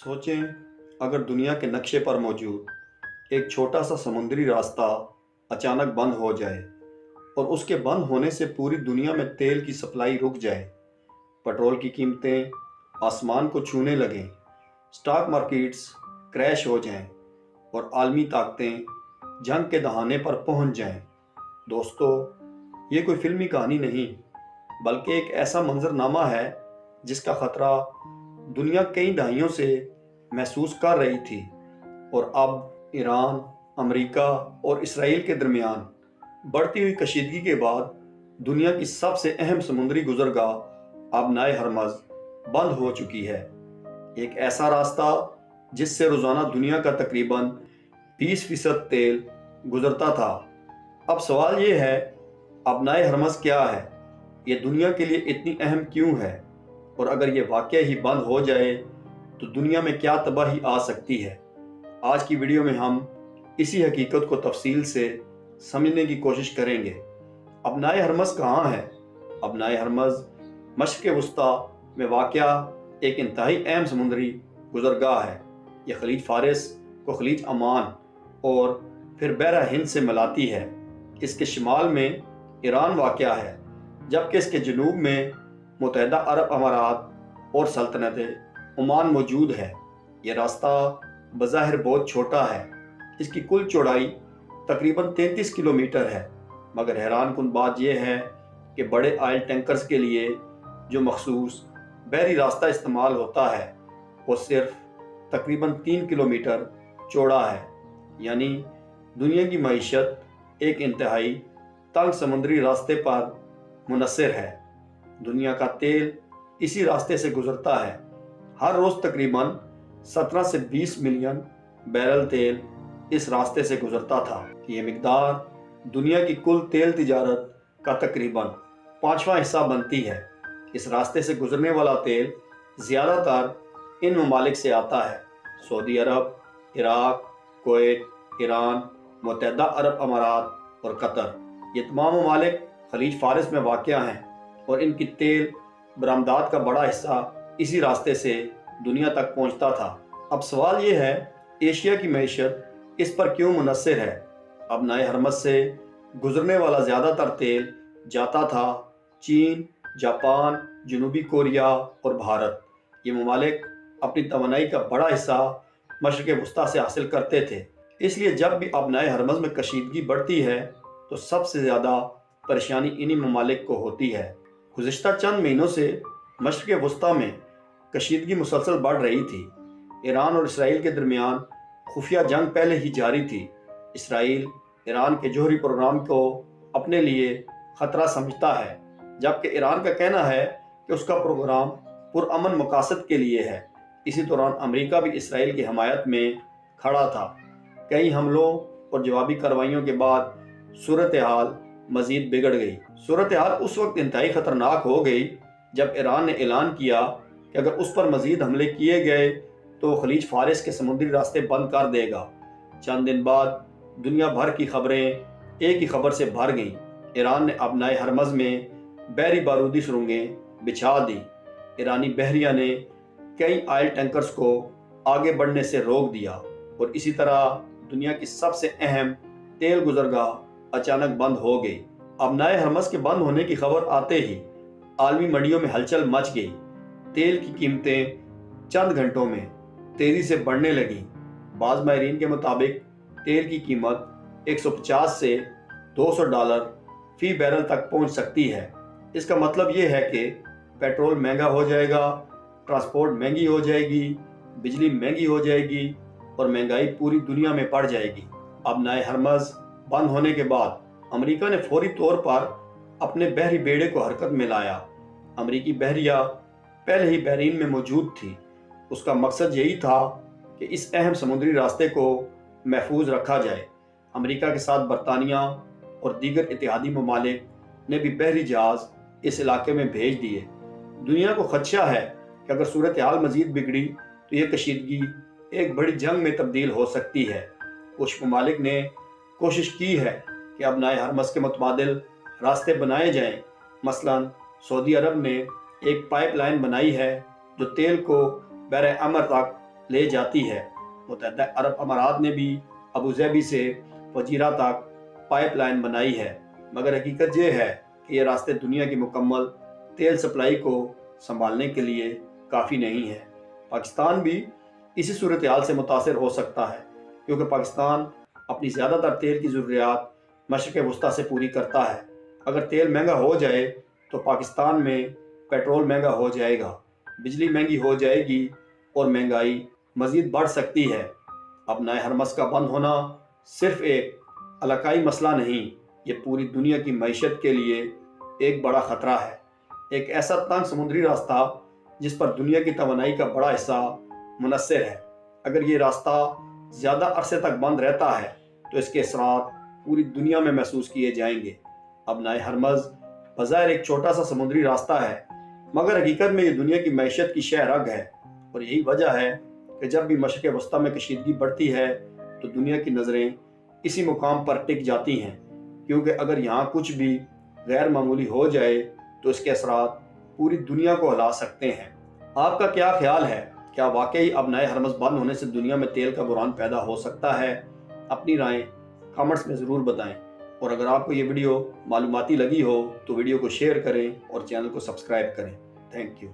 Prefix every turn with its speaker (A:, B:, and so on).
A: सोचें, अगर दुनिया के नक्शे पर मौजूद एक छोटा सा समुद्री रास्ता अचानक बंद हो जाए और उसके बंद होने से पूरी दुनिया में तेल की सप्लाई रुक जाए, पेट्रोल की कीमतें आसमान को छूने लगें, स्टॉक मार्केट्स क्रैश हो जाएं और आलमी ताकतें जंग के दहाने पर पहुंच जाएं। दोस्तों, ये कोई फिल्मी कहानी नहीं, बल्कि एक ऐसा मंजरनामा है जिसका खतरा दुनिया कई दहाइयों से महसूस कर रही थी और अब ईरान, अमेरिका और इसराइल के दरमियान बढ़ती हुई कशीदगी के बाद दुनिया की सबसे अहम समुद्री गुजरगाह आबनाए हरमज़ बंद हो चुकी है। एक ऐसा रास्ता जिससे रोज़ाना दुनिया का तकरीबन 20% तेल गुजरता था। अब सवाल ये है, आबनाए हरमज़ क्या है, ये दुनिया के लिए इतनी अहम क्यों है, और अगर ये वाकई ही बंद हो जाए तो दुनिया में क्या तबाही आ सकती है। आज की वीडियो में हम इसी हकीकत को तफसील से समझने की कोशिश करेंगे। आबनाए हरमज़ कहाँ है? आबनाए हरमज़ मशरिक़ वस्ता में वाक़या एक इंतहाई अहम समुद्री गुजरगाह है। यह खलीज फारिस को खलीज अमान और फिर बहरा हिंद से मिलाती है। इसके शिमाल में ईरान वाक़या है, जबकि इसके जनूब में मुत्तहिदा अरब अमारात और सल्तनत ओमान मौजूद है। यह रास्ता बज़ाहिर बहुत छोटा है, इसकी कुल चौड़ाई तकरीबन 33 किलोमीटर है, मगर हैरान कुन बात यह है कि बड़े ऑयल टैंकर्स के लिए जो मखसूस बहरी रास्ता इस्तेमाल होता है वो सिर्फ तकरीबन 3 किलोमीटर चौड़ा है। यानी दुनिया की मईशत एक इंतहाई तंग समुद्री रास्ते पर मुनहसर है। दुनिया का तेल इसी रास्ते से गुजरता है। हर रोज़ तकरीबन 17 से 20 मिलियन बैरल तेल इस रास्ते से गुजरता था। ये मिकदार दुनिया की कुल तेल तिजारत का तकरीबन 5वां हिस्सा बनती है। इस रास्ते से गुजरने वाला तेल ज़्यादातर इन ममालिक से आता है: सऊदी अरब, इराक, कुवैत, ईरान, मुत्तहिदा अरब अमारात और कतर। ये तमाम ममालिक खलीज फारिस में वाक़या हैं और इनकी तेल बरामदात का बड़ा हिस्सा इसी रास्ते से दुनिया तक पहुंचता था। अब सवाल ये है, एशिया की मईशत इस पर क्यों मुनहसर है? आबनाए हरमज़ से गुजरने वाला ज़्यादातर तेल जाता था चीन, जापान, जनूबी कोरिया और भारत। ये ममालिक अपनी तवानाई का बड़ा हिस्सा मशरिक़ वस्ता से हासिल करते थे। इसलिए जब भी आबनाए हरमज़ में कशीदगी बढ़ती है तो सबसे ज़्यादा परेशानी इन्हीं ममालिक को होती है। गुज़िश्ता चंद महीनों से मशरिक़ वस्ता में कशीदगी मुसलसल बढ़ रही थी। ईरान और इसराइल के दरमियान खुफिया जंग पहले ही जारी थी। इसराइल ईरान के जौहरी प्रोग्राम को अपने लिए ख़तरा समझता है, जबकि ईरान का कहना है कि उसका प्रोग्राम पुरअमन मकासद के लिए है। इसी दौरान अमेरिका भी इसराइल की हमायत में खड़ा था। कई हमलों और जवाबी कार्रवाइयों के बाद सूरत हाल मज़ीद बिगड़ गई। सूरत हाल उस वक्त इंतहाई ख़तरनाक हो गई जब ईरान ने ऐलान किया कि अगर उस पर मज़ीद हमले किए गए तो खलीज फारिस के समुद्री रास्ते बंद कर देगा। चंद दिन बाद दुनिया भर की खबरें एक ही खबर से भर गईं। ईरान ने आबनाए हरमज़ में बहरी बारूदी सुरंगें बिछा दी। ईरानी बहरिया ने कई ऑयल टैंकर्स को आगे बढ़ने से रोक दिया और इसी तरह दुनिया की सबसे अहम तेल गुजरगाह अचानक बंद हो गई। आबनाए हरमज़ के बंद होने की खबर आते ही आलमी मंडियों में हलचल मच गई। तेल की कीमतें चंद घंटों में तेज़ी से बढ़ने लगीं। बाज़ माहिरीन के मुताबिक तेल की कीमत 150 से $200 फ़ी बैरल तक पहुंच सकती है। इसका मतलब ये है कि पेट्रोल महंगा हो जाएगा, ट्रांसपोर्ट महंगी हो जाएगी, बिजली महंगी हो जाएगी और महंगाई पूरी दुनिया में बढ़ जाएगी। आबनाए हरमज़ बंद होने के बाद अमेरिका ने फौरी तौर पर अपने बहरी बेड़े को हरकत में लाया। अमेरिकी बहरिया पहले ही बहरीन में मौजूद थी। उसका मकसद यही था कि इस अहम समुद्री रास्ते को महफूज रखा जाए। अमेरिका के साथ बरतानिया और दीगर इत्तेहादी ममालिक ने भी बहरी जहाज़ इस इलाके में भेज दिए। दुनिया को खदशा है कि अगर सूरत हाल मज़ीद बिगड़ी तो ये कशीदगी एक बड़ी जंग में तब्दील हो सकती है। कुछ ममालिक ने कोशिश की है कि आबनाए हरमज़ के मुतबादिल रास्ते बनाए जाएं। मसलन सऊदी अरब ने एक पाइपलाइन बनाई है जो तेल को बहर अमर तक لے جاتی ہے۔ متحدہ عرب امارات نے بھی ابوظہبی سے فجیرہ تک پائپ لائن بنائی ہے، مگر حقیقت یہ ہے کہ یہ راستے دنیا کی مکمل تیل سپلائی کو سنبھالنے کے لیے کافی نہیں ہے۔ پاکستان بھی اسی صورتحال سے متاثر ہو سکتا ہے، کیونکہ پاکستان اپنی زیادہ تر تیل کی ضروریات مشرق وسطیٰ سے پوری کرتا ہے۔ اگر تیل مہنگا ہو جائے تو پاکستان میں پیٹرول مہنگا ہو جائے گا، بجلی مہنگی ہو جائے گی اور مہنگائی مزید بڑھ سکتی ہے۔ ابنائے ہرمز کا بند ہونا صرف ایک علاقائی مسئلہ نہیں، یہ پوری دنیا کی معیشت کے لیے ایک بڑا خطرہ ہے۔ ایک ایسا تنگ سمندری راستہ جس پر دنیا کی توانائی کا بڑا حصہ منحصر ہے، اگر یہ راستہ زیادہ عرصے تک بند رہتا ہے تو اس کے اثرات پوری دنیا میں محسوس کیے جائیں گے۔ ابنائے ہرمز بظاہر ایک چھوٹا سا سمندری راستہ ہے، مگر حقیقت میں یہ دنیا کی معیشت کی شہ رگ ہے، اور یہی وجہ ہے کہ جب بھی مشرق وسطیٰ میں کشیدگی بڑھتی ہے تو دنیا کی نظریں اسی مقام پر ٹک جاتی ہیں، کیونکہ اگر یہاں کچھ بھی غیر معمولی ہو جائے تو اس کے اثرات پوری دنیا کو ہلا سکتے ہیں۔ آپ کا کیا خیال ہے؟ کیا واقعی ابنائے ہرمز بند ہونے سے دنیا میں تیل کا بحران پیدا ہو سکتا ہے؟ اپنی رائے کامنٹس میں ضرور بتائیں، اور اگر آپ کو یہ ویڈیو معلوماتی لگی ہو تو ویڈیو کو شیئر کریں اور چینل کو سبسکرائب کریں۔ Thank you.